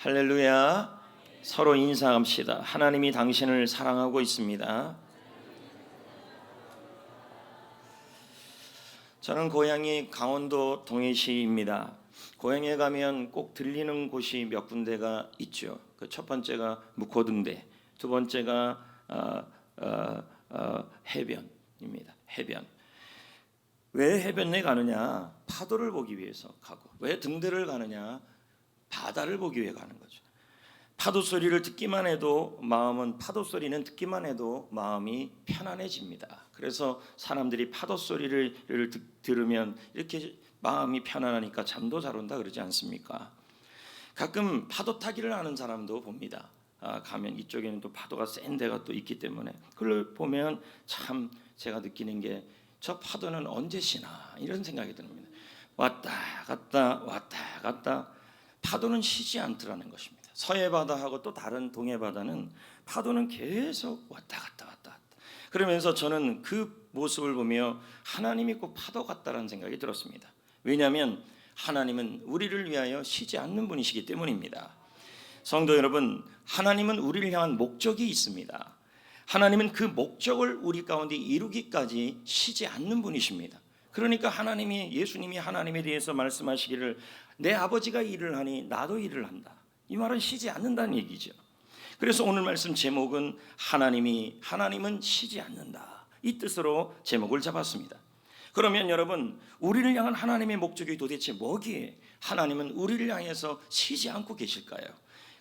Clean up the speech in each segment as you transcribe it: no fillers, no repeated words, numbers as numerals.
할렐루야. 서로 인사합시다. 하나님이 당신을 사랑하고 있습니다. 저는 고향이 강원도 동해시입니다. 고향에 가면 꼭 들리는 곳이 몇 군데가 있죠. 그 첫 번째가 묵호등대, 두 번째가 해변입니다. 해변. 왜 해변에 가느냐? 파도를 보기 위해서 가고. 왜 등대를 가느냐? 바다를 보기 위해 가는 거죠. 파도 소리를 듣기만 해도 파도 소리는 듣기만 해도 마음이 편안해집니다. 그래서 사람들이 파도 소리를 들으면 이렇게 마음이 편안하니까 잠도 잘 온다 그러지 않습니까? 가끔 파도 타기를 하는 사람도 봅니다. 가면 이쪽에는 또 파도가 센 데가 또 있기 때문에 그걸 보면 참 제가 느끼는 게 저 파도는 언제 쉬나 이런 생각이 듭니다. 왔다 갔다 왔다 갔다 파도는 쉬지 않더라는 것입니다. 서해 바다하고 또 다른 동해 바다는 파도는 계속 왔다 갔다 왔다 갔다. 그러면서 저는 그 모습을 보며 하나님이 꼭 파도 같다라는 생각이 들었습니다. 왜냐하면 하나님은 우리를 위하여 쉬지 않는 분이시기 때문입니다. 성도 여러분, 하나님은 우리를 향한 목적이 있습니다. 하나님은 그 목적을 우리 가운데 이루기까지 쉬지 않는 분이십니다. 그러니까 예수님이 하나님에 대해서 말씀하시기를 내 아버지가 일을 하니 나도 일을 한다. 이 말은 쉬지 않는다는 얘기죠. 그래서 오늘 말씀 제목은 하나님은 쉬지 않는다. 이 뜻으로 제목을 잡았습니다. 그러면 여러분, 우리를 향한 하나님의 목적이 도대체 뭐기에 하나님은 우리를 향해서 쉬지 않고 계실까요?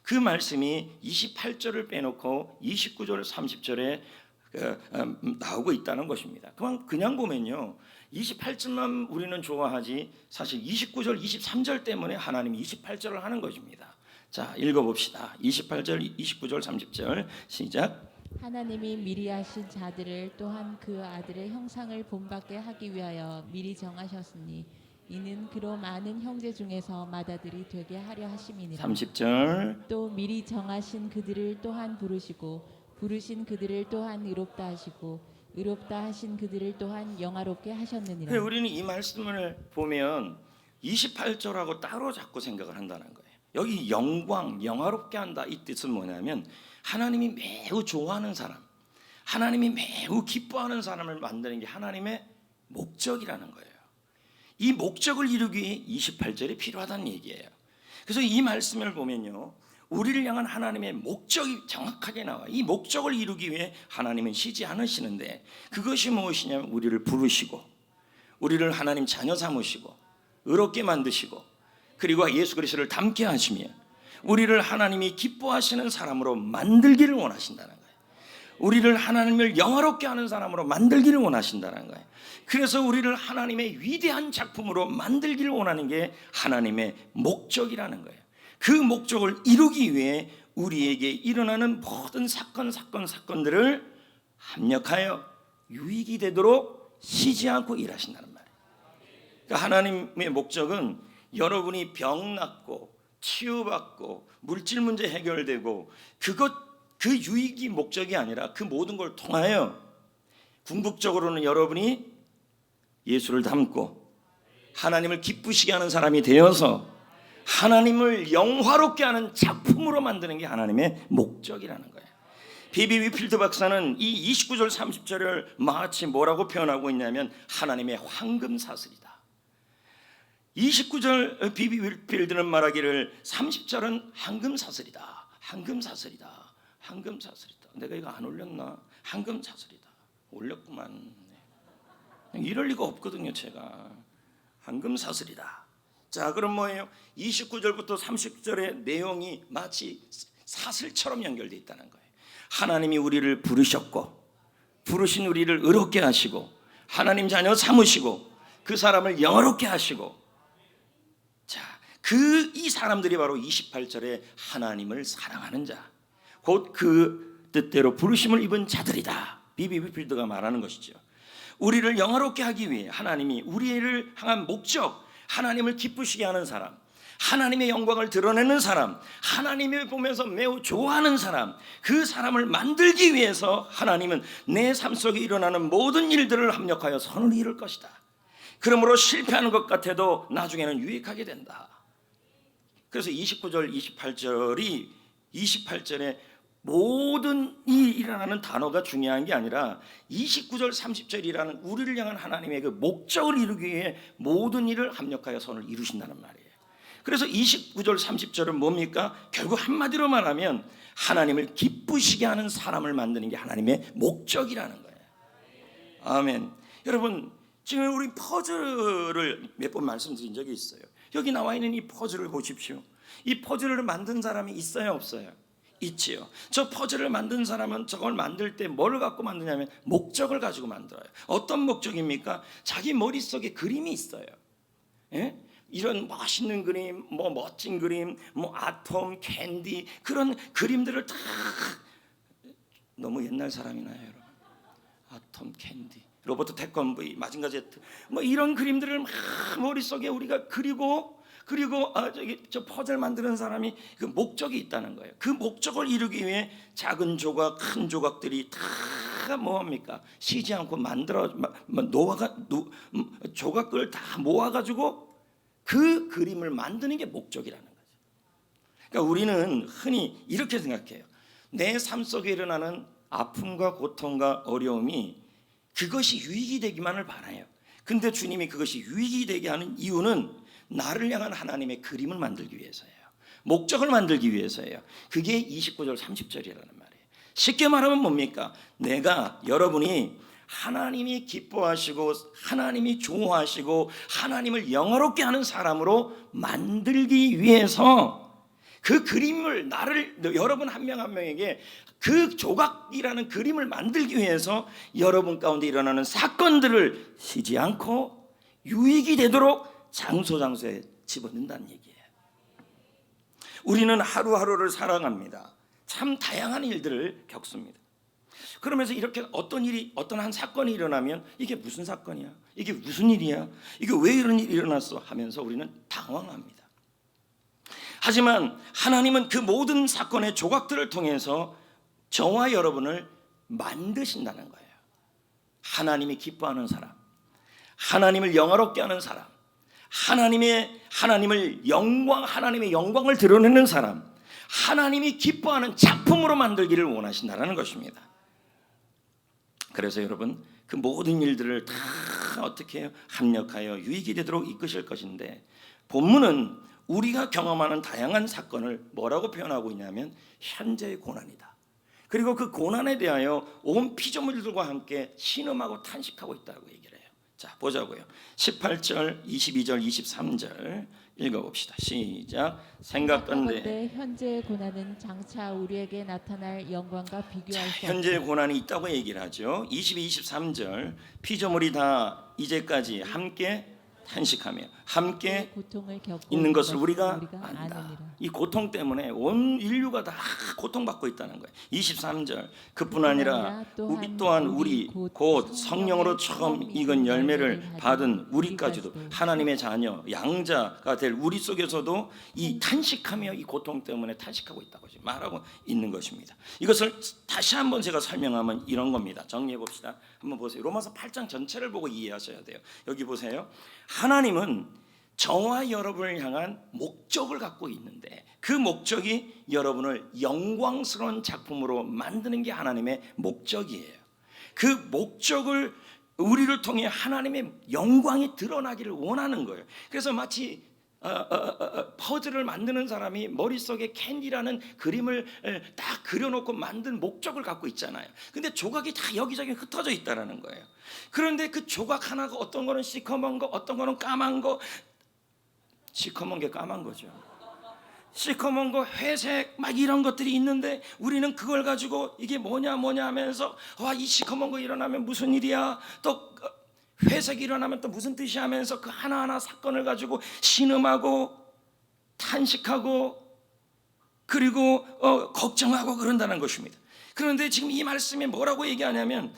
그 말씀이 28절을 빼놓고 29절 30절에 나오고 있다는 것입니다. 그냥 보면요 28절만 우리는 좋아하지 사실 29절 23절 때문에 하나님이 28절을 하는 것입니다. 자, 읽어봅시다. 28절 29절 30절 시작. 하나님이 미리 하신 자들을 또한 그 아들의 형상을 본받게 하기 위하여 미리 정하셨으니 이는 그로 많은 형제 중에서 맏아들이 되게 하려 하심이니라. 30절. 또 미리 정하신 그들을 또한 부르시고 부르신 그들을 또한 의롭다 하시고 의롭다 하신 그들을 또한 영화롭게 하셨느니라. 우리는 이 말씀을 보면 28절하고 따로 자꾸 생각을 한다는 거예요. 여기 영화롭게 한다 이 뜻은 뭐냐면 하나님이 매우 좋아하는 사람, 하나님이 매우 기뻐하는 사람을 만드는 게 하나님의 목적이라는 거예요. 이 목적을 이루기 위해 28절이 필요하다는 얘기예요. 그래서 이 말씀을 보면요 우리를 향한 하나님의 목적이 정확하게 나와요. 이 목적을 이루기 위해 하나님은 쉬지 않으시는데 그것이 무엇이냐면 우리를 부르시고 우리를 하나님 자녀 삼으시고 의롭게 만드시고 그리고 예수 그리스도를 닮게 하시며 우리를 하나님이 기뻐하시는 사람으로 만들기를 원하신다는 거예요. 우리를 하나님을 영화롭게 하는 사람으로 만들기를 원하신다는 거예요. 그래서 우리를 하나님의 위대한 작품으로 만들기를 원하는 게 하나님의 목적이라는 거예요. 그 목적을 이루기 위해 우리에게 일어나는 모든 사건들을 합력하여 유익이 되도록 쉬지 않고 일하신다는 말이에요. 그러니까 하나님의 목적은 여러분이 병 낫고 치유받고 물질 문제 해결되고 그 유익이 목적이 아니라 그 모든 걸 통하여 궁극적으로는 여러분이 예수를 닮고 하나님을 기쁘시게 하는 사람이 되어서 하나님을 영화롭게 하는 작품으로 만드는 게 하나님의 목적이라는 거예요. 비비 위필드 박사는 이 29절 30절을 마치 뭐라고 표현하고 있냐면 하나님의 황금사슬이다. 29절 비비 위필드는 말하기를 30절은 황금사슬이다. 내가 이거 안 올렸나? 황금사슬이다. 올렸구만. 이럴 리가 없거든요. 제가 황금사슬이다. 자, 그럼 뭐예요? 29절부터 30절의 내용이 마치 사슬처럼 연결되어 있다는 거예요. 하나님이 우리를 부르셨고 부르신 우리를 의롭게 하시고 하나님 자녀 삼으시고 그 사람을 영화롭게 하시고 자, 이 사람들이 바로 28절에 하나님을 사랑하는 자, 곧 그 뜻대로 부르심을 입은 자들이다. 비비 위필드가 말하는 것이죠. 우리를 영화롭게 하기 위해 하나님이 우리를 향한 목적, 하나님을 기쁘시게 하는 사람, 하나님의 영광을 드러내는 사람, 하나님을 보면서 매우 좋아하는 사람, 그 사람을 만들기 위해서 하나님은 내 삶 속에 일어나는 모든 일들을 합력하여 선을 이룰 것이다. 그러므로 실패하는 것 같아도 나중에는 유익하게 된다. 그래서 29절 28절이 28절에 모든 일이라는 단어가 중요한 게 아니라 29절 30절이라는 우리를 향한 하나님의 그 목적을 이루기 위해 모든 일을 합력하여 선을 이루신다는 말이에요. 그래서 29절 30절은 뭡니까? 결국 한마디로 말하면 하나님을 기쁘시게 하는 사람을 만드는 게 하나님의 목적이라는 거예요. 아멘. 여러분, 지금 우리 퍼즐을 몇 번 말씀드린 적이 있어요. 여기 나와 있는 이 퍼즐을 보십시오. 이 퍼즐을 만든 사람이 있어요, 없어요? 있지요. 저 퍼즐을 만든 사람은 저걸 만들 때 뭘 갖고 만드냐면 목적을 가지고 만들어요. 어떤 목적입니까? 자기 머릿속에 그림이 있어요. 예? 이런 멋있는 그림, 뭐 멋진 그림, 뭐 아톰, 캔디, 그런 그림들을 다, 너무 옛날 사람이나요, 여러분? 아톰, 캔디, 로버트 태권브이, 마징가 제트, 뭐 이런 그림들을 막 머릿속에 우리가 그리고 저 퍼즐 만드는 사람이 그 목적이 있다는 거예요. 그 목적을 이루기 위해 작은 조각, 큰 조각들이 다 뭐합니까? 쉬지 않고 만들어 조각을 다 모아가지고 그 그림을 만드는 게 목적이라는 거죠. 그러니까 우리는 흔히 이렇게 생각해요. 내 삶 속에 일어나는 아픔과 고통과 어려움이 그것이 유익이 되기만을 바라요. 근데 주님이 그것이 유익이 되게 하는 이유는 나를 향한 하나님의 그림을 만들기 위해서예요. 목적을 만들기 위해서예요. 그게 29절 30절이라는 말이에요. 쉽게 말하면 뭡니까? 내가, 여러분이 하나님이 기뻐하시고 하나님이 좋아하시고 하나님을 영화롭게 하는 사람으로 만들기 위해서 그 그림을 여러분 한 명 한 명에게 그 조각이라는 그림을 만들기 위해서 여러분 가운데 일어나는 사건들을 쉬지 않고 유익이 되도록 장소에 집어넣는다는 얘기예요. 우리는 하루하루를 살아갑니다. 참 다양한 일들을 겪습니다. 그러면서 이렇게 어떤 한 사건이 일어나면 이게 무슨 사건이야? 이게 무슨 일이야? 이게 왜 이런 일이 일어났어? 하면서 우리는 당황합니다. 하지만 하나님은 그 모든 사건의 조각들을 통해서 저와 여러분을 만드신다는 거예요. 하나님이 기뻐하는 사람, 하나님을 영화롭게 하는 사람, 하나님의 영광을 드러내는 사람, 하나님이 기뻐하는 작품으로 만들기를 원하신다는 것입니다. 그래서 여러분, 그 모든 일들을 다 어떻게 해요? 합력하여 유익이 되도록 이끄실 것인데, 본문은 우리가 경험하는 다양한 사건을 뭐라고 표현하고 있냐면 현재의 고난이다. 그리고 그 고난에 대하여 온 피조물들과 함께 신음하고 탄식하고 있다고 얘기를 해요. 자, 보자고요. 18절, 22절, 23절 읽어봅시다. 시작. 생각건대 현재의 고난은 장차 우리에게 나타날 영광과 비교할 수 없다. 현재의 고난이 있다고 얘기를 하죠. 22, 23절 피조물이 다 이제까지 함께 탄식하며 함께 고통을 겪고 있는 것을 우리가 아느니라. 안다. 이 고통 때문에 온 인류가 다 고통받고 있다는 거예요. 23절 그뿐 아니라 우리 또한 곧 성령으로 처음 익은 열매를 받은 우리까지도 하나님의 자녀 양자가 될 우리 속에서도 이 탄식하며 이 고통 때문에 탄식하고 있다고 말하고 있는 것입니다. 이것을 다시 한번 제가 설명하면 이런 겁니다. 정리해 봅시다. 한번 보세요. 로마서 8장 전체를 보고 이해하셔야 돼요. 여기 보세요. 하나님은 저와 여러분을 향한 목적을 갖고 있는데 그 목적이 여러분을 영광스러운 작품으로 만드는 게 하나님의 목적이에요. 그 목적을 우리를 통해 하나님의 영광이 드러나기를 원하는 거예요. 그래서 마치 퍼즐을 만드는 사람이 머릿속에 캔디라는 그림을 딱 그려놓고 만든 목적을 갖고 있잖아요. 근데 조각이 다 여기저기 흩어져 있다는 거예요. 그런데 그 조각 하나가 어떤 거는 시커먼 거, 어떤 거는 까만 거, 시커먼 게 까만 거죠. 시커먼 거, 회색 막 이런 것들이 있는데 우리는 그걸 가지고 이게 뭐냐 하면서 와, 이 시커먼 거 일어나면 무슨 일이야? 또 회색이 일어나면 또 무슨 뜻이 하면서 그 하나하나 사건을 가지고 신음하고 탄식하고 그리고 걱정하고 그런다는 것입니다. 그런데 지금 이 말씀에 뭐라고 얘기하냐면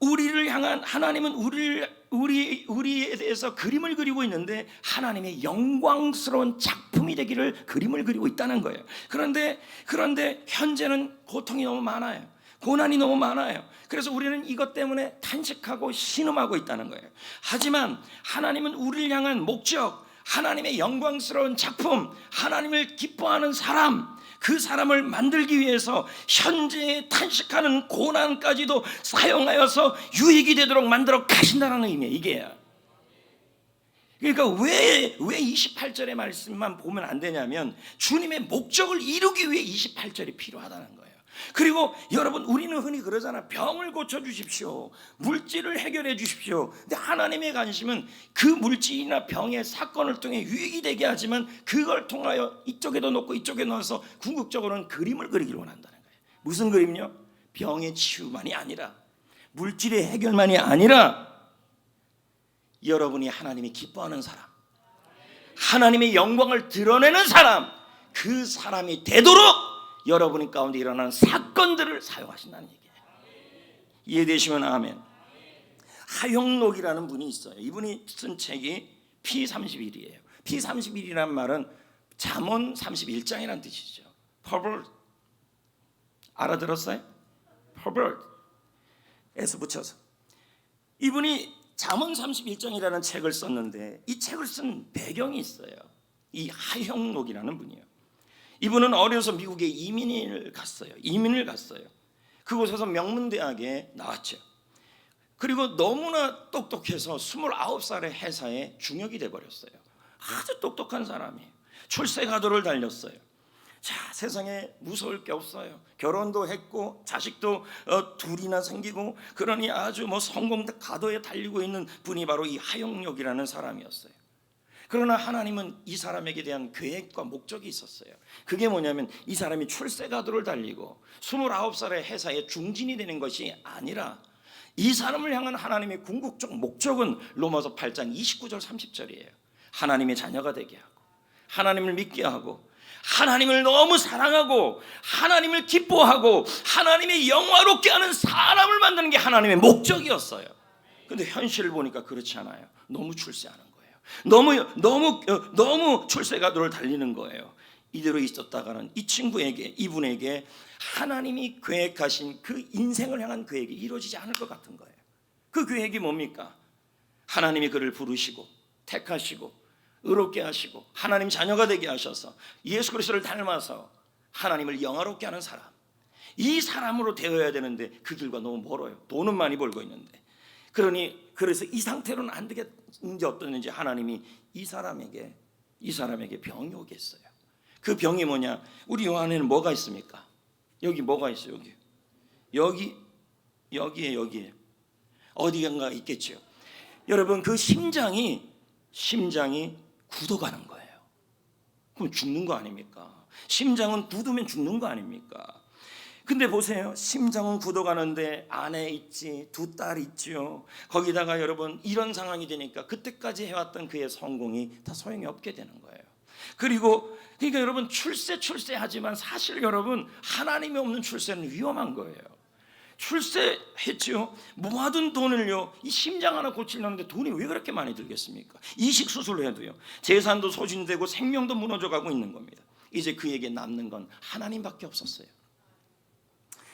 우리를 향한 하나님은 우리에 대해서 그림을 그리고 있는데 하나님의 영광스러운 작품이 되기를 그림을 그리고 있다는 거예요. 그런데 현재는 고통이 너무 많아요. 고난이 너무 많아요. 그래서 우리는 이것 때문에 탄식하고 신음하고 있다는 거예요. 하지만 하나님은 우리를 향한 목적, 하나님의 영광스러운 작품, 하나님을 기뻐하는 사람, 그 사람을 만들기 위해서 현재에 탄식하는 고난까지도 사용하여서 유익이 되도록 만들어 가신다는 의미예요. 이게. 그러니까 왜 28절의 말씀만 보면 안 되냐면 주님의 목적을 이루기 위해 28절이 필요하다는 거예요. 그리고 여러분, 우리는 흔히 그러잖아. 병을 고쳐주십시오, 물질을 해결해 주십시오. 근데 하나님의 관심은 그 물질이나 병의 사건을 통해 유익이 되게 하지만 그걸 통하여 이쪽에도 놓고 이쪽에 넣어서 궁극적으로는 그림을 그리기를 원한다는 거예요. 무슨 그림요? 병의 치유만이 아니라, 물질의 해결만이 아니라, 여러분이 하나님이 기뻐하는 사람, 하나님의 영광을 드러내는 사람, 그 사람이 되도록 여러분 가운데 일어나는 사건들을 사용하신다는 얘기예요. 이해되시면 아멘. 하용록이라는 분이 있어요. 이분이 쓴 책이 P31이에요. P31이라는 말은 잠언 31장이라는 뜻이죠. pervert, 알아들었어요? pervert에서 붙여서 이분이 잠언 31장이라는 책을 썼는데, 이 책을 쓴 배경이 있어요. 이 하용록이라는 분이요. 이분은 어려서 미국에 이민을 갔어요. 그곳에서 명문대학에 나왔죠. 그리고 너무나 똑똑해서 29살의 회사에 중역이 돼버렸어요. 아주 똑똑한 사람이에요. 출세가도를 달렸어요. 자, 세상에 무서울 게 없어요. 결혼도 했고 자식도 둘이나 생기고, 그러니 아주 성공 가도에 달리고 있는 분이 바로 이 하용록이라는 사람이었어요. 그러나 하나님은 이 사람에게 대한 계획과 목적이 있었어요. 그게 뭐냐면, 이 사람이 출세가도를 달리고 29살의 회사에 중진이 되는 것이 아니라, 이 사람을 향한 하나님의 궁극적 목적은 로마서 8장 29절 30절이에요. 하나님의 자녀가 되게 하고, 하나님을 믿게 하고, 하나님을 너무 사랑하고, 하나님을 기뻐하고, 하나님의 영화롭게 하는 사람을 만드는 게 하나님의 목적이었어요. 근데 현실을 보니까 그렇지 않아요. 너무 출세하는 거예요. 너무 출세가도를 달리는 거예요. 이대로 있었다가는 이분에게 하나님이 계획하신 그 인생을 향한 계획이 이루어지지 않을 것 같은 거예요. 그 계획이 뭡니까? 하나님이 그를 부르시고 택하시고 의롭게 하시고 하나님 자녀가 되게 하셔서 예수 그리스도를 닮아서 하나님을 영화롭게 하는 사람, 이 사람으로 되어야 되는데 그 길과 너무 멀어요. 돈은 많이 벌고 있는데. 그래서 이 상태로는 안 되겠는지 어떠는지 하나님이 이 사람에게 병이 오게 했어요. 그 병이 뭐냐? 우리 요 안에는 뭐가 있습니까? 여기 뭐가 있어요? 여기에 어디간가 있겠죠. 여러분, 그 심장이 굳어가는 거예요. 그럼 죽는 거 아닙니까? 심장은 굳으면 죽는 거 아닙니까? 근데 보세요, 심장은 굳어가는데 안에 있지, 두 딸 있죠. 거기다가 여러분, 이런 상황이 되니까 그때까지 해왔던 그의 성공이 다 소용이 없게 되는 거예요. 그러니까 여러분, 출세하지만 사실 여러분, 하나님이 없는 출세는 위험한 거예요. 출세했죠. 모아둔 돈을요, 이 심장 하나 고치려는데 돈이 왜 그렇게 많이 들겠습니까? 이식 수술을 해도요, 재산도 소진되고 생명도 무너져가고 있는 겁니다. 이제 그에게 남는 건 하나님밖에 없었어요.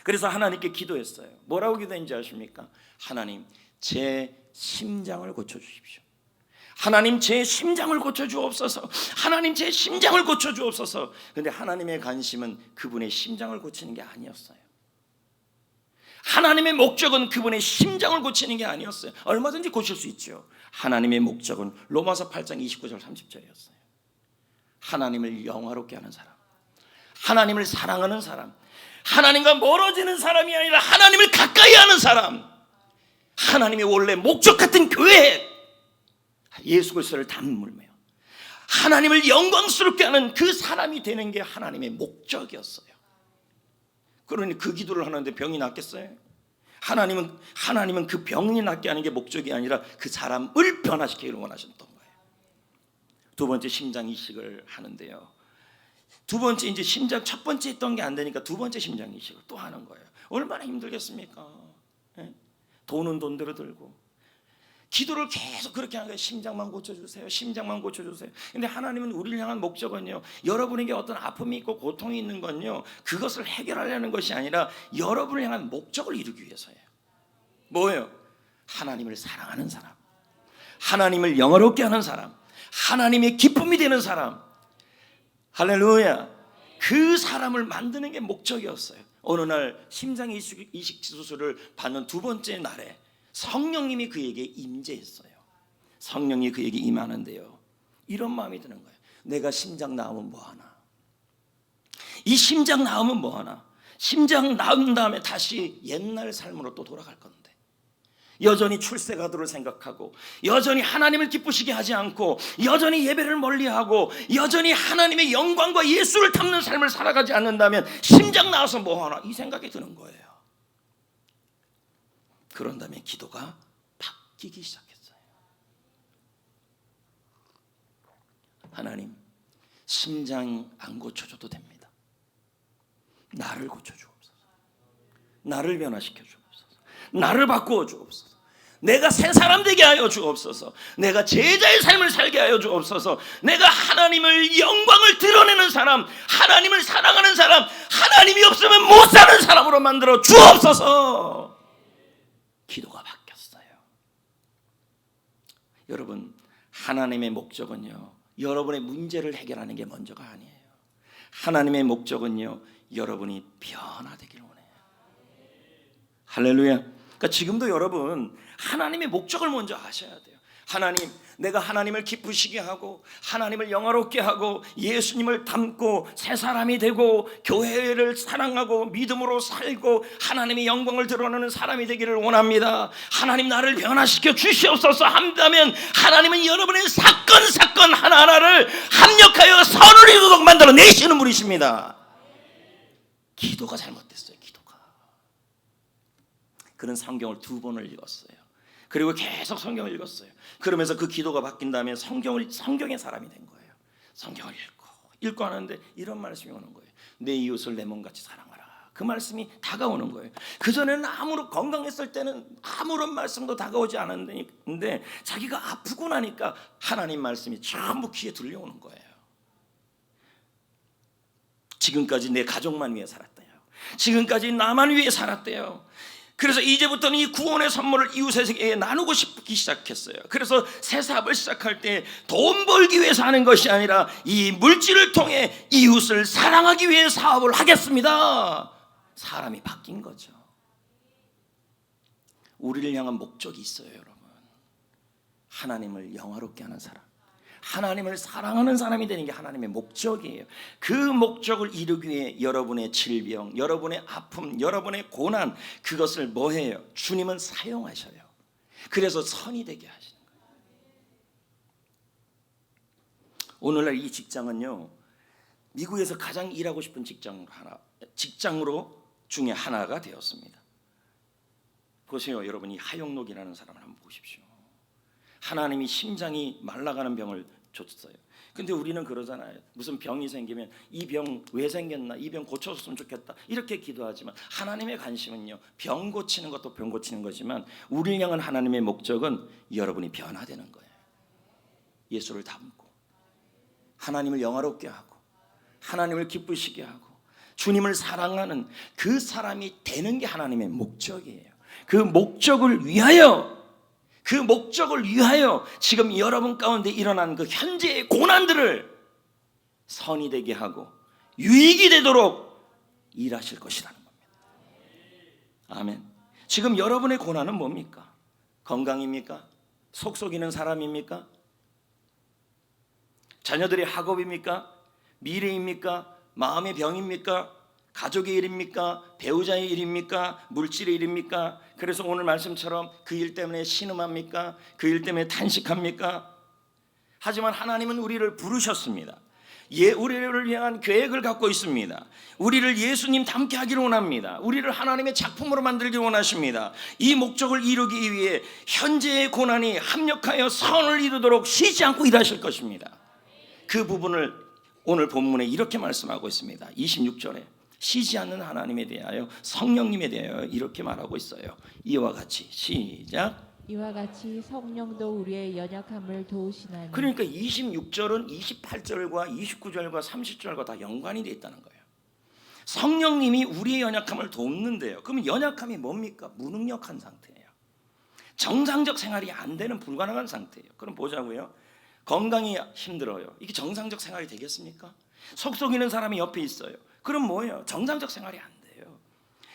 그래서 하나님께 기도했어요. 뭐라고 기도했는지 아십니까? 하나님, 제 심장을 고쳐주십시오. 하나님, 제 심장을 고쳐주옵소서. 하나님, 제 심장을 고쳐주옵소서. 그런데 하나님의 관심은 그분의 심장을 고치는 게 아니었어요. 하나님의 목적은 그분의 심장을 고치는 게 아니었어요. 얼마든지 고칠 수 있죠. 하나님의 목적은 로마서 8장 29절 30절이었어요. 하나님을 영화롭게 하는 사람, 하나님을 사랑하는 사람, 하나님과 멀어지는 사람이 아니라 하나님을 가까이 하는 사람, 하나님의 원래 목적 같은 교회, 예수 그리스도를 담물며 하나님을 영광스럽게 하는 그 사람이 되는 게 하나님의 목적이었어요. 그러니 그 기도를 하는데 병이 낫겠어요? 하나님은 그 병이 낫게 하는 게 목적이 아니라 그 사람을 변화시키기를 원하셨던 거예요. 두 번째, 심장 이식을 하는데요, 두 번째, 이제 심장 첫 번째 했던 게 안 되니까 두 번째 심장 이식을 또 하는 거예요. 얼마나 힘들겠습니까? 돈은 돈대로 들고 기도를 계속 그렇게 하는 거예요. 심장만 고쳐주세요. 심장만 고쳐주세요. 근데 하나님은 우리를 향한 목적은요, 여러분에게 어떤 아픔이 있고 고통이 있는 건요, 그것을 해결하려는 것이 아니라 여러분을 향한 목적을 이루기 위해서예요. 뭐예요? 하나님을 사랑하는 사람, 하나님을 영화롭게 하는 사람, 하나님의 기쁨이 되는 사람, 할렐루야, 그 사람을 만드는 게 목적이었어요. 어느 날 심장 이식 수술을 받는 두 번째 날에 성령님이 그에게 임재했어요. 성령이 그에게 임하는데요, 이런 마음이 드는 거예요. 내가 심장 나오면 뭐하나? 이 심장 나오면 뭐하나? 심장 나온 다음에 다시 옛날 삶으로 또 돌아갈 건데, 여전히 출세가도를 생각하고, 여전히 하나님을 기쁘시게 하지 않고, 여전히 예배를 멀리하고, 여전히 하나님의 영광과 예수를 담는 삶을 살아가지 않는다면 심장 나와서 뭐하나? 이 생각이 드는 거예요. 그런 다음에 기도가 바뀌기 시작했어요. 하나님, 심장 안 고쳐줘도 됩니다. 나를 고쳐주옵소서. 나를 변화시켜 주옵소서. 나를 바꾸어 주옵소서. 내가 새 사람 되게 하여 주옵소서. 내가 제자의 삶을 살게 하여 주옵소서. 내가 하나님을 영광을 드러내는 사람, 하나님을 사랑하는 사람, 하나님이 없으면 못 사는 사람으로 만들어 주옵소서. 기도가 바뀌었어요. 여러분, 하나님의 목적은요, 여러분의 문제를 해결하는 게 먼저가 아니에요. 하나님의 목적은요, 여러분이 변화되기를 원해요. 할렐루야. 그러니까 지금도 여러분, 하나님의 목적을 먼저 아셔야 돼요. 하나님, 내가 하나님을 기쁘시게 하고 하나님을 영화롭게 하고 예수님을 닮고 새 사람이 되고 교회를 사랑하고 믿음으로 살고 하나님의 영광을 드러내는 사람이 되기를 원합니다. 하나님, 나를 변화시켜 주시옵소서 한다면 하나님은 여러분의 사건 하나하나를 합력하여 선을 이루도록 만들어 내시는 분이십니다. 기도가 잘못됐어요. 기도가. 그런 성경을 2번을 읽었어요. 그리고 계속 성경을 읽었어요. 그러면서 그 기도가 바뀐 다음에 성경의 사람이 된 거예요. 성경을 읽고 하는데 이런 말씀이 오는 거예요. 내 이웃을 내 몸같이 사랑하라. 그 말씀이 다가오는 거예요. 그전에는 아무런 건강했을 때는 아무런 말씀도 다가오지 않았는데 자기가 아프고 나니까 하나님 말씀이 전부 귀에 들려오는 거예요. 지금까지 내 가족만 위해 살았대요. 지금까지 나만 위해 살았대요. 그래서 이제부터는 이 구원의 선물을 이웃에게 나누고 싶기 시작했어요. 그래서 새 사업을 시작할 때 돈 벌기 위해서 하는 것이 아니라 이 물질을 통해 이웃을 사랑하기 위해 사업을 하겠습니다. 사람이 바뀐 거죠. 우리를 향한 목적이 있어요, 여러분. 하나님을 영화롭게 하는 사람, 하나님을 사랑하는 사람이 되는 게 하나님의 목적이에요. 그 목적을 이루기 위해 여러분의 질병, 여러분의 아픔, 여러분의 고난, 그것을 뭐 해요? 주님은 사용하셔요. 그래서 선이 되게 하시는 거예요. 오늘날 이 직장은요, 미국에서 가장 일하고 싶은 직장으로 중에 하나가 되었습니다. 보세요, 여러분, 이 하용록이라는 사람을 한번 보십시오. 하나님이 심장이 말라가는 병을 줬어요. 근데 우리는 그러잖아요. 무슨 병이 생기면 이 병 왜 생겼나, 이 병 고쳐줬으면 좋겠다, 이렇게 기도하지만 하나님의 관심은요, 병 고치는 것도 병 고치는 거지만 우리를 향한 하나님의 목적은 여러분이 변화되는 거예요. 예수를 닮고 하나님을 영화롭게 하고 하나님을 기쁘시게 하고 주님을 사랑하는 그 사람이 되는 게 하나님의 목적이에요. 그 목적을 위하여 지금 여러분 가운데 일어난 그 현재의 고난들을 선이 되게 하고 유익이 되도록 일하실 것이라는 겁니다. 아멘. 지금 여러분의 고난은 뭡니까? 건강입니까? 속 속이는 사람입니까? 자녀들의 학업입니까? 미래입니까? 마음의 병입니까? 가족의 일입니까? 배우자의 일입니까? 물질의 일입니까? 그래서 오늘 말씀처럼 그 일 때문에 신음합니까? 그 일 때문에 탄식합니까? 하지만 하나님은 우리를 부르셨습니다. 우리를 향한 계획을 갖고 있습니다. 우리를 예수님 닮게 하기를 원합니다. 우리를 하나님의 작품으로 만들기를 원하십니다. 이 목적을 이루기 위해 현재의 고난이 합력하여 선을 이루도록 쉬지 않고 일하실 것입니다. 그 부분을 오늘 본문에 이렇게 말씀하고 있습니다. 26절에 쉬지 않는 하나님에 대하여, 성령님에 대하여 이렇게 말하고 있어요. 이와 같이 시작. 이와 같이 성령도 우리의 연약함을 도우시나니. 그러니까 26절은 28절과 29절과 30절과 다 연관이 되어 있다는 거예요. 성령님이 우리의 연약함을 돕는데요. 그러면 연약함이 뭡니까? 무능력한 상태예요. 정상적 생활이 안 되는 불가능한 상태예요. 그럼 보자고요. 건강이 힘들어요. 이게 정상적 생활이 되겠습니까? 속 썩이는 사람이 옆에 있어요. 그럼 뭐예요? 정상적 생활이 안 돼요.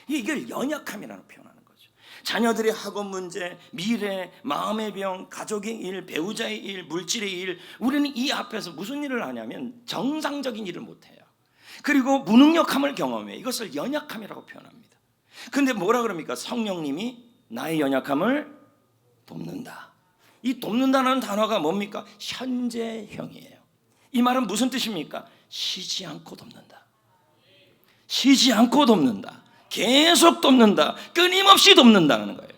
이걸 연약함이라고 표현하는 거죠. 자녀들의 학업 문제, 미래, 마음의 병, 가족의 일, 배우자의 일, 물질의 일, 우리는 이 앞에서 무슨 일을 하냐면 정상적인 일을 못해요. 그리고 무능력함을 경험해. 이것을 연약함이라고 표현합니다. 근데 뭐라 그럽니까? 성령님이 나의 연약함을 돕는다. 이 돕는다는 단어가 뭡니까? 현재형이에요. 이 말은 무슨 뜻입니까? 쉬지 않고 돕는다. 쉬지 않고 돕는다. 계속 돕는다. 끊임없이 돕는다는 거예요.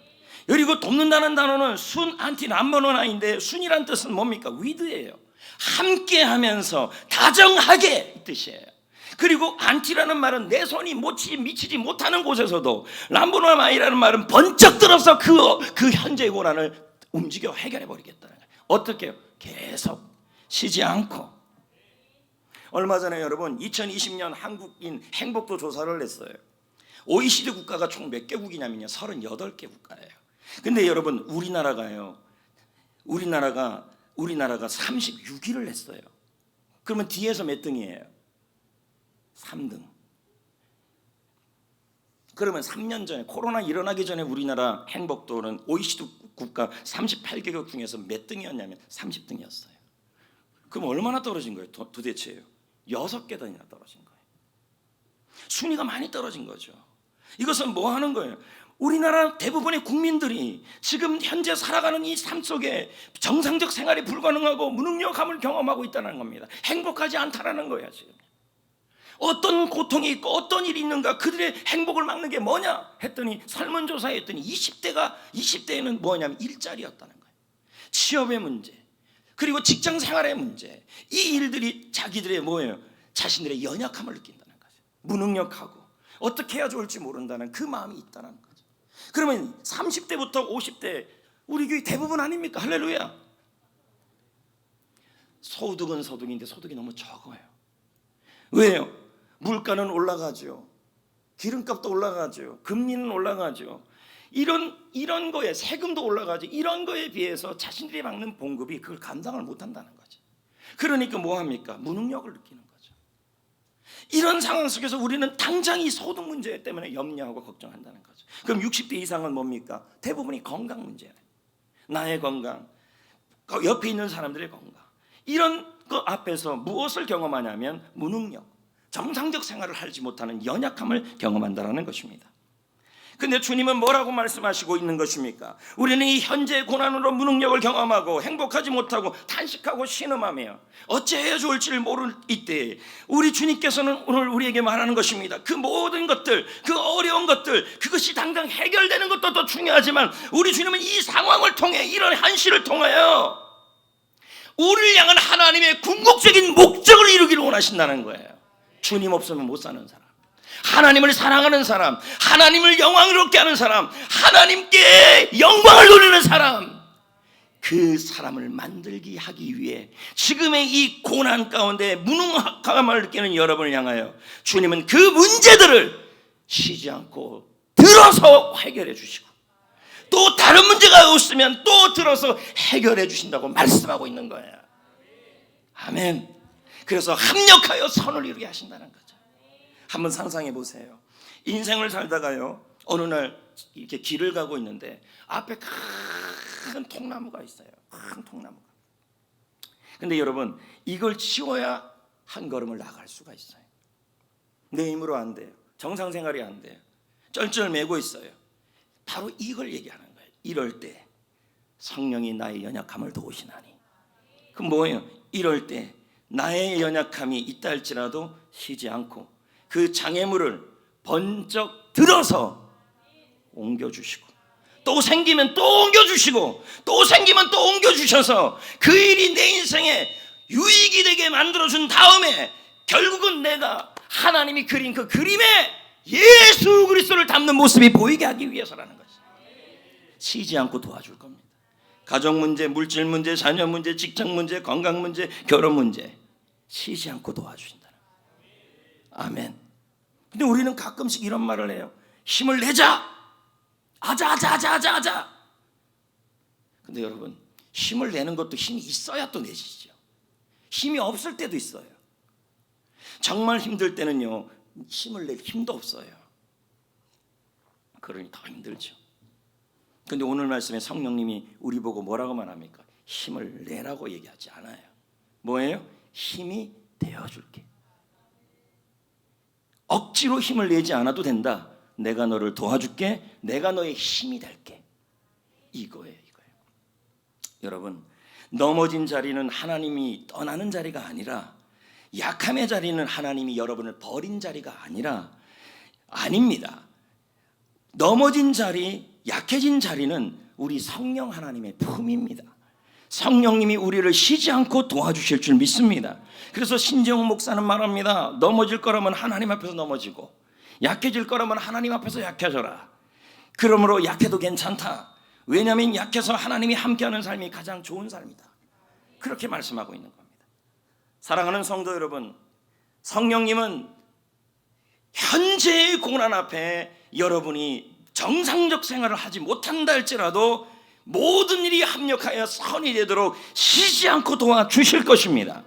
그리고 돕는다는 단어는 순, 안티, 남번원아인데 순이란 뜻은 뭡니까? 위드예요. 함께하면서 다정하게 이 뜻이에요. 그리고 안티라는 말은 내 손이 미치지 못하는 곳에서도, 람보노마이라는 말은 번쩍 들어서 그 현재의 고난을 움직여 해결해 버리겠다는 거예요. 어떻게 해요? 계속 쉬지 않고. 얼마 전에 여러분 2020년 한국인 행복도 조사를 했어요. OECD 국가가 총 몇 개국이냐면요, 38개 국가예요. 근데 여러분 우리나라가 36위를 했어요. 그러면 뒤에서 몇 등이에요? 3등. 그러면 3년 전에 코로나 일어나기 전에 우리나라 행복도는 OECD 국가 38개국 중에서 몇 등이었냐면 30등이었어요. 그럼 얼마나 떨어진 거예요? 도대체요? 6계단이나 떨어진 거예요. 순위가 많이 떨어진 거죠. 이것은 뭐 하는 거예요? 우리나라 대부분의 국민들이 지금 현재 살아가는 이 삶 속에 정상적 생활이 불가능하고 무능력함을 경험하고 있다는 겁니다. 행복하지 않다라는 거예요. 지금 어떤 고통이 있고 어떤 일이 있는가, 그들의 행복을 막는 게 뭐냐 했더니 설문조사에 했더니 20대에는 뭐냐면 일자리였다는 거예요. 취업의 문제, 그리고 직장 생활의 문제, 이 일들이 자기들의 뭐예요? 자신들의 연약함을 느낀다는 거죠. 무능력하고 어떻게 해야 좋을지 모른다는 그 마음이 있다는 거죠. 그러면 30대부터 50대 우리 교회 대부분 아닙니까? 할렐루야. 소득은 소득인데 소득이 너무 적어요. 왜요? 물가는 올라가죠. 기름값도 올라가죠. 금리는 올라가죠. 이런 거에 세금도 올라가죠. 이런 거에 비해서 자신들이 받는 봉급이 그걸 감당을 못한다는 거죠. 그러니까 뭐 합니까? 무능력을 느끼는 거죠. 이런 상황 속에서 우리는 당장 이 소득 문제 때문에 염려하고 걱정한다는 거죠. 그럼 60대 이상은 뭡니까? 대부분이 건강 문제예요. 나의 건강, 옆에 있는 사람들의 건강. 이런 것 앞에서 무엇을 경험하냐면 무능력, 정상적 생활을 하지 못하는 연약함을 경험한다는 것입니다. 근데 주님은 뭐라고 말씀하시고 있는 것입니까? 우리는 이 현재의 고난으로 무능력을 경험하고 행복하지 못하고 탄식하고 신음하며 어찌해야 좋을지를 모를 이때 우리 주님께서는 오늘 우리에게 말하는 것입니다. 그 모든 것들, 그 어려운 것들, 그것이 당장 해결되는 것도 더 중요하지만 우리 주님은 이 상황을 통해, 이런 현실을 통하여 우리를 향한 하나님의 궁극적인 목적을 이루기를 원하신다는 거예요. 주님 없으면 못 사는 사람, 하나님을 사랑하는 사람, 하나님을 영광스럽게 하는 사람, 하나님께 영광을 돌리는 사람, 그 사람을 만들기 하기 위해 지금의 이 고난 가운데 무능함을 느끼는 여러분을 향하여 주님은 그 문제들을 쉬지 않고 들어서 해결해 주시고, 또 다른 문제가 없으면 또 들어서 해결해 주신다고 말씀하고 있는 거예요. 아멘. 그래서 합력하여 선을 이루게 하신다는 거죠. 한번 상상해 보세요. 인생을 살다가요, 어느 날 이렇게 길을 가고 있는데 앞에 큰 통나무가 있어요. 큰 통나무가. 근데 여러분, 이걸 치워야 한 걸음을 나갈 수가 있어요. 내 힘으로 안 돼요. 정상생활이 안 돼요. 쩔쩔매고 있어요. 바로 이걸 얘기하는 거예요. 이럴 때 성령이 나의 연약함을 도우시나니. 그럼 뭐예요? 이럴 때 나의 연약함이 있다 할지라도 쉬지 않고 그 장애물을 번쩍 들어서 옮겨주시고, 또 생기면 또 옮겨주시고, 또 생기면 또 옮겨주셔서 그 일이 내 인생에 유익이 되게 만들어준 다음에 결국은 내가 하나님이 그린 그 그림에 예수 그리스도를 담는 모습이 보이게 하기 위해서라는 거죠. 쉬지 않고 도와줄 겁니다. 가정 문제, 물질 문제, 자녀 문제, 직장 문제, 건강 문제, 결혼 문제, 쉬지 않고 도와주신다는 거예요. 아멘. 근데 우리는 가끔씩 이런 말을 해요. 힘을 내자. 하자. 근데 여러분, 힘을 내는 것도 힘이 있어야 또 내시죠. 힘이 없을 때도 있어요. 정말 힘들 때는요, 힘을 낼 힘도 없어요. 그러니 더 힘들죠. 근데 오늘 말씀에 성령님이 우리 보고 뭐라고 말합니까? 힘을 내라고 얘기하지 않아요. 뭐예요? 힘이 되어줄게. 억지로 힘을 내지 않아도 된다. 내가 너를 도와줄게. 내가 너의 힘이 될게. 이거예요. 여러분, 넘어진 자리는 하나님이 떠나는 자리가 아니라, 약함의 자리는 하나님이 여러분을 버린 자리가 아닙니다. 넘어진 자리, 약해진 자리는 우리 성령 하나님의 품입니다. 성령님이 우리를 쉬지 않고 도와주실 줄 믿습니다. 그래서 신재용 목사는 말합니다. 넘어질 거라면 하나님 앞에서 넘어지고, 약해질 거라면 하나님 앞에서 약해져라. 그러므로 약해도 괜찮다. 왜냐하면 약해서 하나님이 함께하는 삶이 가장 좋은 삶이다. 그렇게 말씀하고 있는 겁니다. 사랑하는 성도 여러분, 성령님은 현재의 고난 앞에 여러분이 정상적 생활을 하지 못한다 할지라도 모든 일이 합력하여 선이 되도록 쉬지 않고 도와주실 것입니다.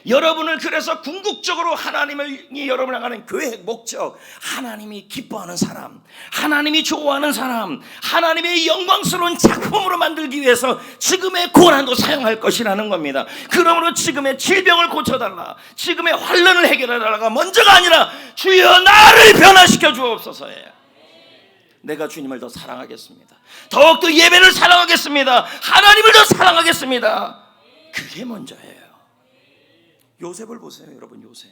여러분을 그래서 궁극적으로 하나님이 여러분을 향하는 계획, 목적, 하나님이 기뻐하는 사람, 하나님이 좋아하는 사람, 하나님의 영광스러운 작품으로 만들기 위해서 지금의 고난도 사용할 것이라는 겁니다. 그러므로 지금의 질병을 고쳐달라, 지금의 환난을 해결해달라가 먼저가 아니라 주여 나를 변화시켜 주옵소서예요. 내가 주님을 더 사랑하겠습니다. 더욱더 예배를 사랑하겠습니다. 하나님을 더 사랑하겠습니다. 그게 먼저예요. 요셉을 보세요, 여러분. 요셉,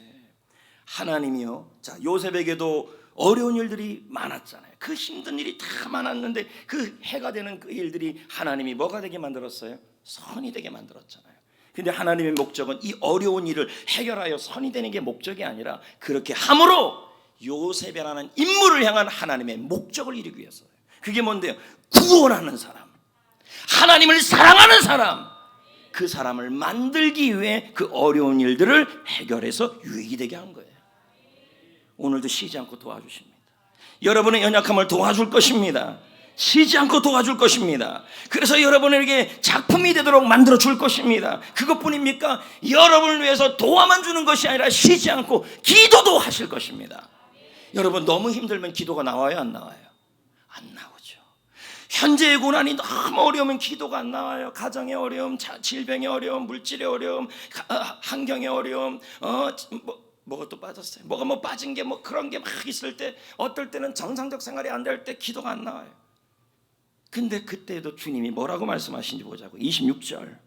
하나님이요, 자, 요셉에게도 어려운 일들이 많았잖아요. 그 힘든 일이 다 많았는데 그 해가 되는 그 일들이 하나님이 뭐가 되게 만들었어요? 선이 되게 만들었잖아요. 근데 하나님의 목적은 이 어려운 일을 해결하여 선이 되는 게 목적이 아니라 그렇게 함으로 요셉이라는 인물을 향한 하나님의 목적을 이루기 위해서요. 그게 뭔데요? 구원하는 사람, 하나님을 사랑하는 사람, 그 사람을 만들기 위해 그 어려운 일들을 해결해서 유익이 되게 한 거예요. 오늘도 쉬지 않고 도와주십니다. 여러분의 연약함을 도와줄 것입니다. 쉬지 않고 도와줄 것입니다. 그래서 여러분에게 작품이 되도록 만들어 줄 것입니다. 그것뿐입니까? 여러분을 위해서 도와만 주는 것이 아니라 쉬지 않고 기도도 하실 것입니다. 여러분, 너무 힘들면 기도가 나와요, 안 나와요? 안 나오죠. 현재의 고난이 너무 어려우면 기도가 안 나와요. 가정의 어려움, 질병의 어려움, 물질의 어려움, 환경의 어려움, 뭐가 또 빠졌어요. 뭐가 뭐 빠진 게 뭐 그런 게 막 있을 때, 어떨 때는 정상적 생활이 안 될 때 기도가 안 나와요. 근데 그때도 주님이 뭐라고 말씀하신지 보자고. 26절.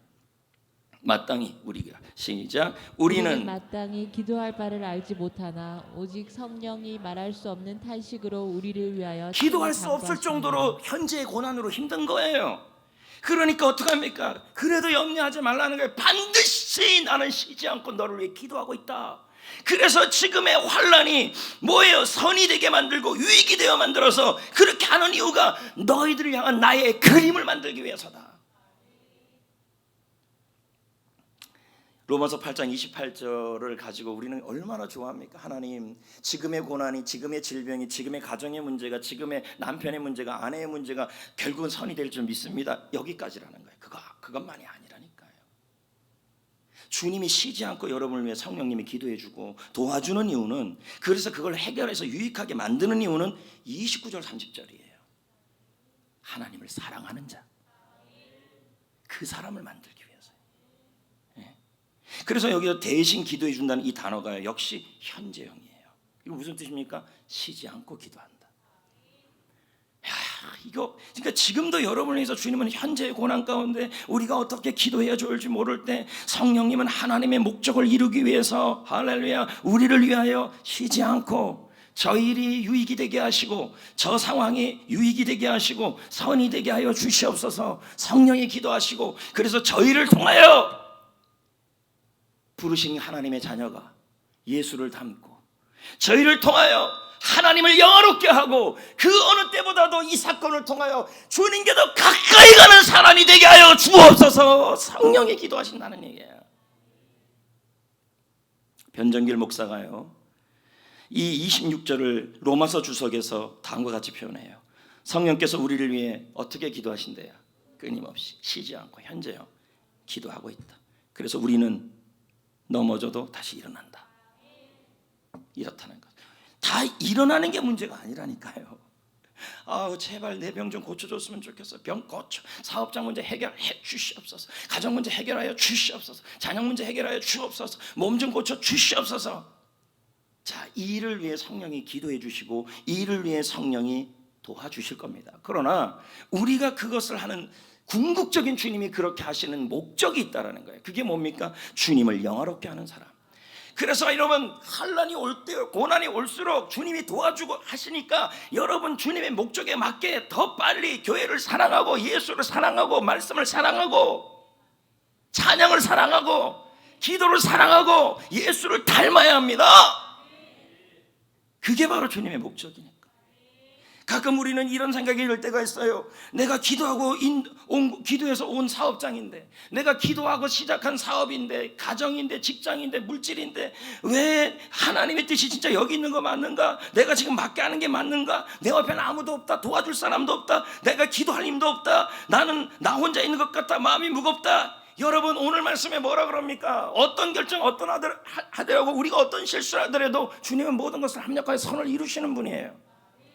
마땅히 우리가 시작. 우리는 마땅히 기도할 바를 알지 못하나 오직 성령이 말할 수 없는 탄식으로 우리를 위하여 기도할 수 없을 정도로 현재의 고난으로 힘든 거예요. 그러니까 어떡합니까? 그래도 염려하지 말라는 거예요. 반드시 나는 쉬지 않고 너를 위해 기도하고 있다. 그래서 지금의 환난이 뭐예요? 선이 되게 만들고 유익이 되어 만들어서 그렇게 하는 이유가 너희들을 향한 나의 그림을 만들기 위해서다. 로마서 8장 28절을 가지고 우리는 얼마나 좋아합니까? 하나님, 지금의 고난이, 지금의 질병이, 지금의 가정의 문제가, 지금의 남편의 문제가, 아내의 문제가 결국은 선이 될 줄 믿습니다. 여기까지라는 거예요. 그것만이 아니라니까요. 주님이 쉬지 않고 여러분을 위해 성령님이 기도해주고 도와주는 이유는, 그래서 그걸 해결해서 유익하게 만드는 이유는 29절 30절이에요. 하나님을 사랑하는 자, 그 사람을 만들기 위해서요. 그래서 여기서 대신 기도해 준다는 이 단어가 역시 현재형이에요. 이거 무슨 뜻입니까? 쉬지 않고 기도한다. 이거 그러니까 지금도 여러분을 위해서 주님은 현재의 고난 가운데 우리가 어떻게 기도해야 좋을지 모를 때 성령님은 하나님의 목적을 이루기 위해서, 할렐루야, 우리를 위하여 쉬지 않고 저 일이 유익이 되게 하시고 저 상황이 유익이 되게 하시고 선이 되게 하여 주시옵소서. 성령이 기도하시고, 그래서 저희를 통하여 부르신 하나님의 자녀가 예수를 닮고 저희를 통하여 하나님을 영화롭게 하고 그 어느 때보다도 이 사건을 통하여 주님께 더 가까이 가는 사람이 되게 하여 주옵소서. 성령이 기도하신다는 얘기예요. 변정길 목사가요, 이 26절을 로마서 주석에서 다음과 같이 표현해요. 성령께서 우리를 위해 어떻게 기도하신대요? 끊임없이 쉬지 않고 현재요 기도하고 있다. 그래서 우리는 넘어져도 다시 일어난다. 이렇다는 것. 다 일어나는 게 문제가 아니라니까요. 제발 내 병 좀 고쳐줬으면 좋겠어. 병 고쳐. 사업장 문제 해결해 주시옵소서. 가정 문제 해결하여 주시옵소서. 자녀 문제 해결하여 주옵소서. 몸 좀 고쳐 주시옵소서. 자, 이 일을 위해 성령이 기도해 주시고 이 일을 위해 성령이 도와주실 겁니다. 그러나 우리가 그것을 하는 궁극적인 주님이 그렇게 하시는 목적이 있다라는 거예요. 그게 뭡니까? 주님을 영화롭게 하는 사람. 그래서 여러분, 환난이 올 때, 고난이 올수록 주님이 도와주고 하시니까 여러분 주님의 목적에 맞게 더 빨리 교회를 사랑하고 예수를 사랑하고 말씀을 사랑하고 찬양을 사랑하고 기도를 사랑하고 예수를 닮아야 합니다. 그게 바로 주님의 목적이니까. 가끔 우리는 이런 생각이 들 때가 있어요. 내가 기도해서 온 사업장인데, 내가 기도하고 시작한 사업인데, 가정인데, 직장인데, 물질인데 왜 하나님의 뜻이 진짜 여기 있는 거 맞는가? 내가 지금 맞게 하는 게 맞는가? 내 옆에는 아무도 없다. 도와줄 사람도 없다. 내가 기도할 힘도 없다. 나는 나 혼자 있는 것 같다. 마음이 무겁다. 여러분, 오늘 말씀에 뭐라 그럽니까? 어떤 결정 어떤 하더라도 우리가 어떤 실수를 하더라도 주님은 모든 것을 합력하여 선을 이루시는 분이에요.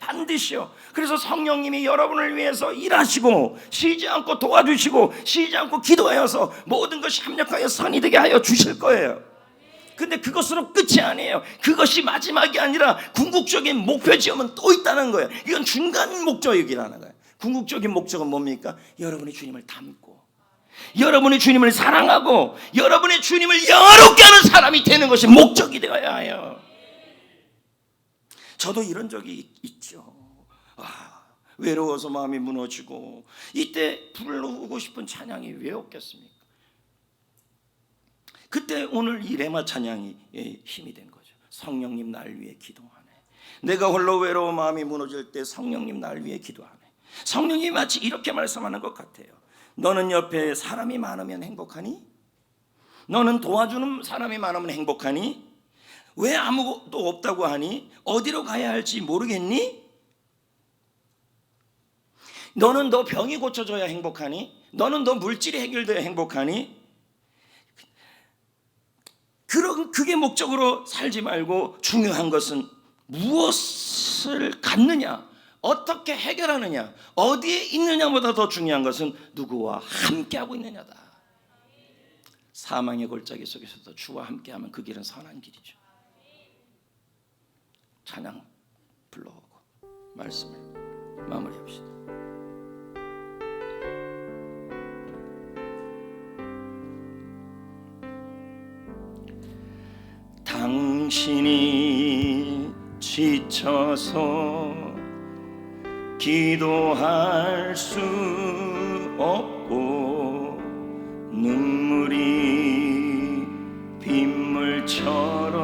반드시요. 그래서 성령님이 여러분을 위해서 일하시고 쉬지 않고 도와주시고 쉬지 않고 기도하여서 모든 것이 합력하여 선이 되게 하여 주실 거예요. 근데 그것으로 끝이 아니에요. 그것이 마지막이 아니라 궁극적인 목표 지점은 또 있다는 거예요. 이건 중간 목적이라는 거예요. 궁극적인 목적은 뭡니까? 여러분이 주님을 닮고 여러분이 주님을 사랑하고 여러분의 주님을 영화롭게 하는 사람이 되는 것이 목적이 되어야 해요. 저도 이런 적이 있죠. 외로워서 마음이 무너지고 이때 부르고 싶은 찬양이 왜 없겠습니까? 그때 오늘 이 레마 찬양이 힘이 된 거죠. 성령님 날 위해 기도하네. 내가 홀로 외로워 마음이 무너질 때 성령님 날 위해 기도하네. 성령님이 마치 이렇게 말씀하는 것 같아요. 너는 옆에 사람이 많으면 행복하니? 너는 도와주는 사람이 많으면 행복하니? 왜 아무것도 없다고 하니? 어디로 가야 할지 모르겠니? 너는 너 병이 고쳐져야 행복하니? 너는 너 물질이 해결돼야 행복하니? 그게 목적으로 살지 말고 중요한 것은 무엇을 갖느냐, 어떻게 해결하느냐, 어디에 있느냐보다 더 중요한 것은 누구와 함께하고 있느냐다. 사망의 골짜기 속에서도 주와 함께하면 그 길은 선한 길이죠. 찬양 불러오고 말씀을 마무리합시다. 당신이 지쳐서 기도할 수 없고 눈물이 빗물처럼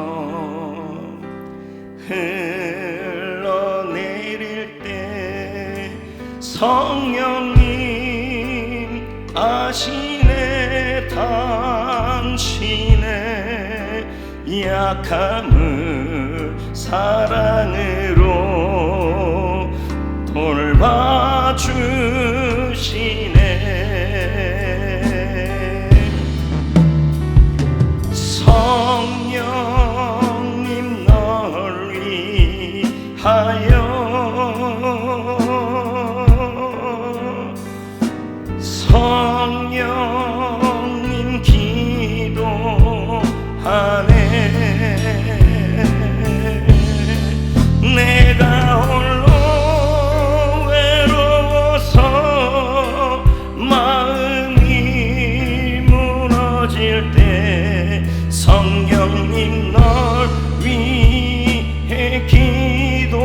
흘러내릴 때 성령님 아시네. 당신의 약함을 사랑으로 돌봐주시네. 성령님 널 위하여 성령님 기도하네. 내가 홀로 외로워서 마음이 무너질 때 성령님 널 위해 기도네.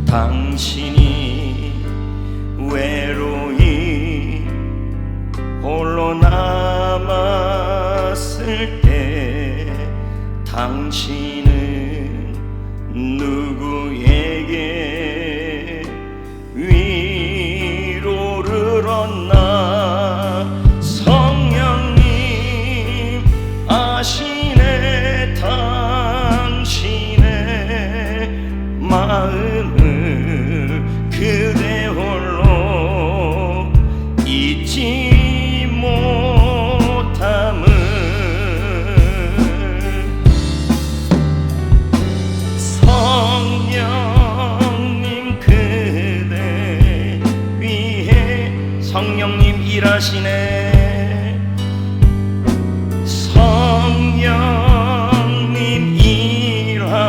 당신이 외로이 홀로 남았을 때 당신은 누구에게 위로를 얻나. 성령님 아시네. 당신의 마음 일하시네. 성령님 일하시네.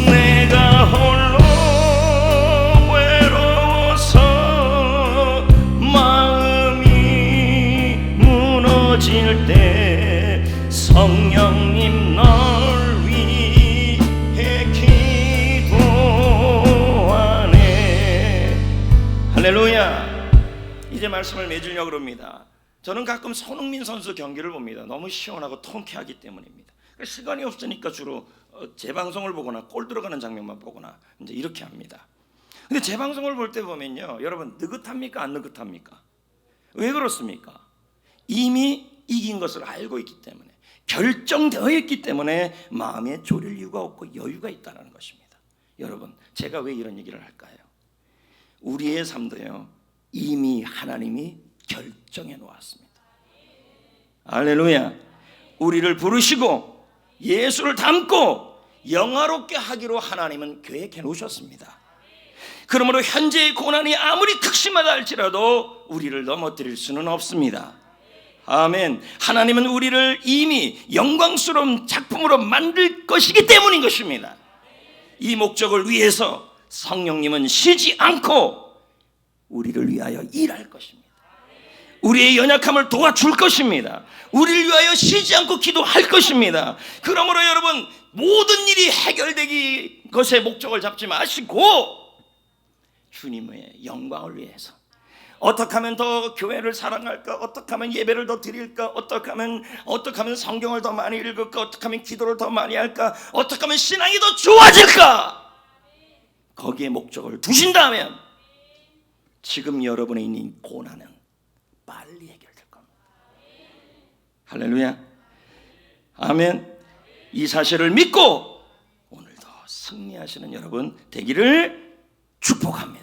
내가 홀로 외로워서 마음이 무너질 때 성령님 널 위해 기도하네. 할렐루야. 이제 말씀을 맺으려고 합니다. 저는 가끔 손흥민 선수 경기를 봅니다. 너무 시원하고 통쾌하기 때문입니다. 시간이 없으니까 주로 재방송을 보거나 골 들어가는 장면만 보거나 이제 이렇게 합니다. 근데 재방송을 볼 때 보면요, 여러분 느긋합니까? 안 느긋합니까? 왜 그렇습니까? 이미 이긴 것을 알고 있기 때문에, 결정되어 있기 때문에 마음에 졸일 이유가 없고 여유가 있다는 것입니다. 여러분, 제가 왜 이런 얘기를 할까요? 우리의 삶도요, 이미 하나님이 결정해 놓았습니다. 할렐루야. 우리를 부르시고 예수를 닮고 영화롭게 하기로 하나님은 계획해 놓으셨습니다. 그러므로 현재의 고난이 아무리 극심하다 할지라도 우리를 넘어뜨릴 수는 없습니다. 아멘. 하나님은 우리를 이미 영광스러운 작품으로 만들 것이기 때문인 것입니다. 이 목적을 위해서 성령님은 쉬지 않고 우리를 위하여 일할 것입니다. 우리의 연약함을 도와줄 것입니다. 우리를 위하여 쉬지 않고 기도할 것입니다. 그러므로 여러분, 모든 일이 해결되기 것의 목적을 잡지 마시고 주님의 영광을 위해서 어떻게 하면 더 교회를 사랑할까? 어떻게 하면 예배를 더 드릴까? 어떻게 하면 성경을 더 많이 읽을까? 어떻게 하면 기도를 더 많이 할까? 어떻게 하면 신앙이 더 좋아질까? 거기에 목적을 두신다면 지금 여러분의 있는 고난은 빨리 해결될 겁니다. 할렐루야. 아멘. 이 사실을 믿고 오늘도 승리하시는 여러분 되기를 축복합니다.